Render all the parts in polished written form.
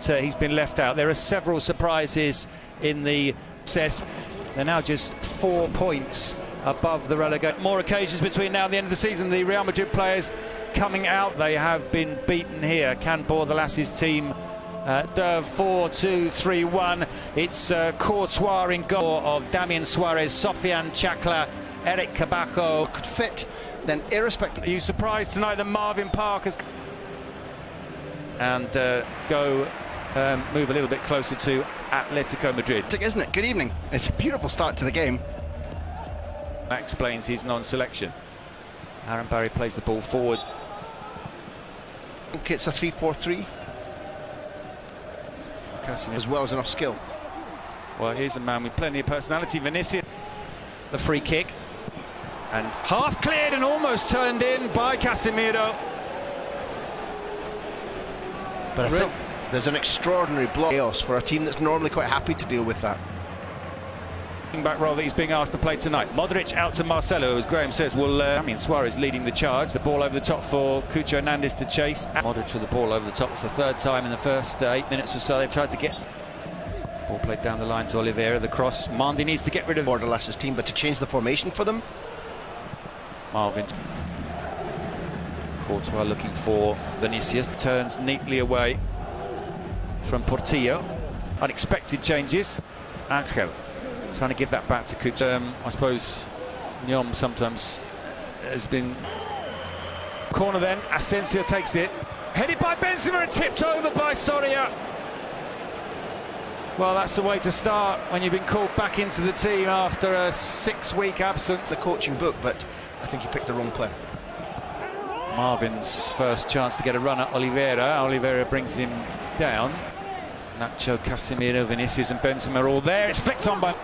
he's been left out. There are several surprises in the process. They're now just 4 points above the relegation. More occasions between now and the end of the season. The Real Madrid players coming out. They have been beaten here. Can Bordalas's team 4-2-3-1. It's Kurtua in goal of Damian Suares, Sofian Chakla, Eric Kabako. Could fit, then irrespective. Are you surprised tonight that Marvin Park has... And move a little bit closer to Atletico Madrid. Isn't it? Good evening. It's a beautiful start to the game. That explains his non-selection. Aaron Barry plays the ball forward. It's a 3-4-3. As well as enough skill. Well, here's a man with plenty of personality, Vinicius. The free kick. And half cleared and almost turned in by Kazemiro. But I think there's an extraordinary block chaos for a team that's normally quite happy to deal with that. Back role that he's being asked to play tonight. Modrich out to Marselo, as Graham says. Suarez leading the charge. The ball over the top for Cucho Hernandez to chase. Modrich with the ball over the top. It's the third time in the first 8 minutes or so they've tried to get... Ball played down the line to Olivera. The cross. Mendi needs to get rid of Bordalas's team, but to change the formation for them. Marvin. Courtois looking for Vinicius. Turns neatly away from Portillo. Unexpected changes. Angel trying to give that back to Kuch. I suppose Nyom sometimes has been... Corner then, Asensio takes it. Headed by Benzema and tipped over by Soriya. Well, that's the way to start when you've been called back into the team after a 6-week absence. It's a coaching book, but I think he picked the wrong player. Marvin's first chance to get a run at Olivera. Olivera brings him down. Nacho, Kazemiro, Vinicius and Benzema are all there. It's flicked on by...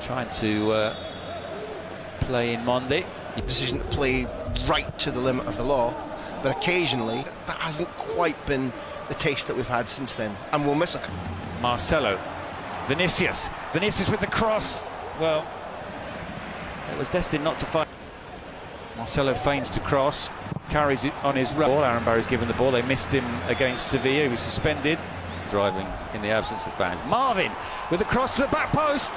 Trying to play in Mendi. Decision to play right to the limit of the law, but occasionally that hasn't quite been the taste that we've had since then, and we'll miss it. Marcelo, Vinicius with the cross. Well, it was destined not to find. Marcelo feigns to cross, carries it on his roll. Aaron Barry's given the ball. They missed him against Sevilla. He was suspended, driving in the absence of fans. Marvin with the cross to the back post.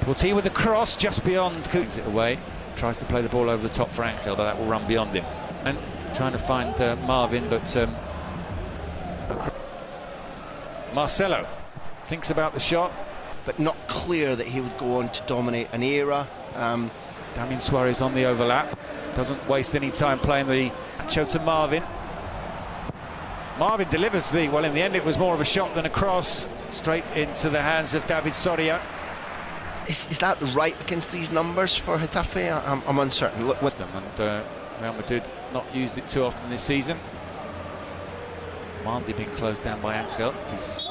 Portillo with the cross just beyond. Coops it away. Tries to play the ball over the top for Angel, but that will run beyond him. And trying to find Marvin, but Marcelo thinks about the shot, but not clear that he would go on to dominate an era. Damian Suarez on the overlap, doesn't waste any time playing the Nacho to Marvin. Marvin delivers well, in the end it was more of a shot than a cross, straight into the hands of David Soriya. Is that right against these numbers for Xetafe? I'm uncertain. Look, and Real Madrid not used it too often this season. Mendi being closed down by Angel. He's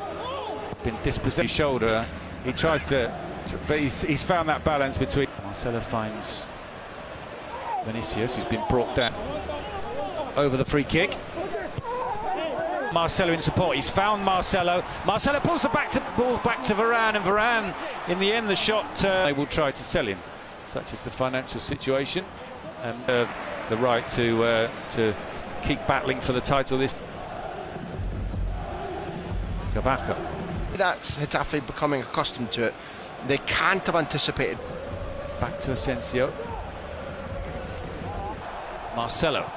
been dispossessed. His shoulder. He tries to, but he's found that balance between. Marcelo finds Vinicius, who's been brought down over the free kick. Marcelo in support. He's found Marcelo. Marcelo pulls the ball back to Varan, and Varan, in the end, the shot. They will try to sell him. Such is the financial situation, and the right to keep battling for the title. This Kabako. That's Xetafe becoming accustomed to it. They can't have anticipated. Back to Asensio. Marcelo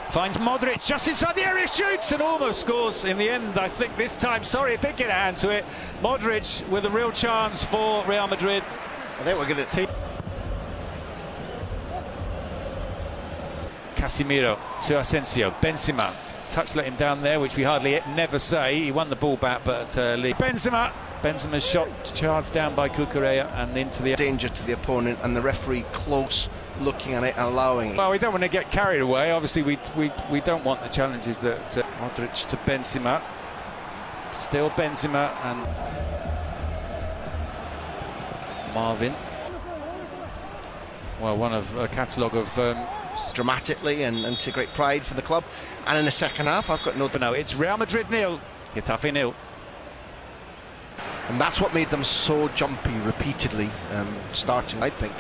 finds Modrich just inside the area, shoots and almost scores in the end. I think this time, Soriya did get a hand to it. Modrich with a real chance for Real Madrid. I think we're going to... Kazemiro to Asensio. Benzema. Touch let him down there, which we hardly never say. He won the ball back, but Benzema's shot charged down by Cucurella and into the... Danger to the opponent, and the referee close looking at it and allowing it. Well, we don't want to get carried away. Obviously, we don't want the challenges that... Modric to Benzema. Still Benzema and... Marvin. Well, one of a catalogue of... dramatically and to great pride for the club. And in the second half, I've got no... But no, it's Real Madrid 0, Xetafe 0. And that's what made them so jumpy repeatedly, starting, I think.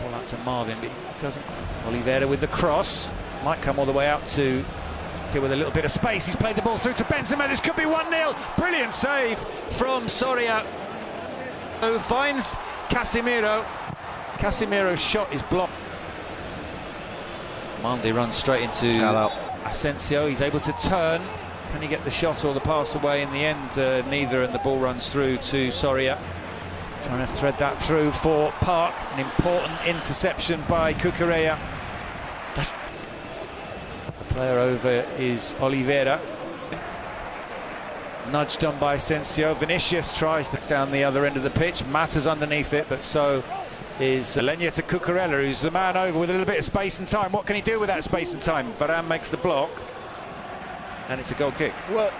Ball out to Marvin, but he doesn't... Olivera with the cross. Might come all the way out to deal with a little bit of space. He's played the ball through to Benzema. This could be 1-0. Brilliant save from Soriya, who finds Kazemiro. Kazemiro's shot is blocked. Mendi runs straight into Asensio. He's able to turn. Can he get the shot or the pass away? In the end, neither, and the ball runs through to Soriya. Trying to thread that through for Park. An important interception by Kurtua. The player over is Olivera. Nudge done by Asensio. Vinicius tries to down the other end of the pitch. Matters underneath it, but so is Lenya to Kurtua, who's the man over with a little bit of space and time. What can he do with that space and time? Varan makes the block, and it's a goal kick. Well,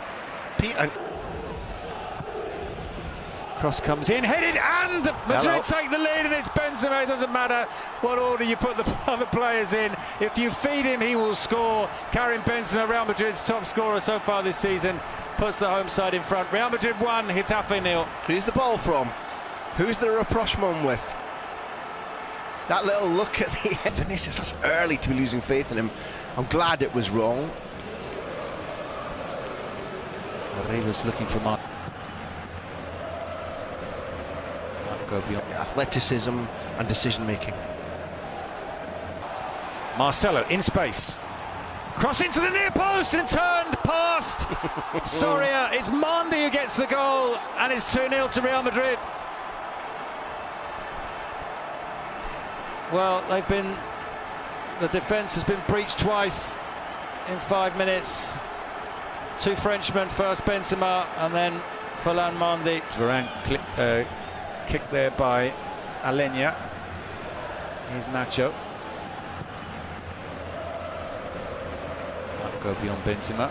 Cross comes in, headed, and Madrid take the lead, and it's Benzema. It doesn't matter what order you put the other players in. If you feed him, he will score. Karim Benzema, Real Madrid's top scorer so far this season, puts the home side in front. Real Madrid 1, Xetafe 0. Who's the ball from? Who's the rapprochement with? That little look at the end. Vinicius, that's early to be losing faith in him. I'm glad it was wrong. Arribas looking for Marvin. Go beyond. Athleticism and decision making. Marselo in space. Cross into the near post and turned past Soriya. It's Mendi who gets the goal, and it's 2-0 to Real Madrid. Well, the defence has been breached twice in 5 minutes. 2 Frenchmen, first Benzema and then Ferland Mendy. Varan kicked there by Alenya. Here's Nacho. Might go beyond Benzema.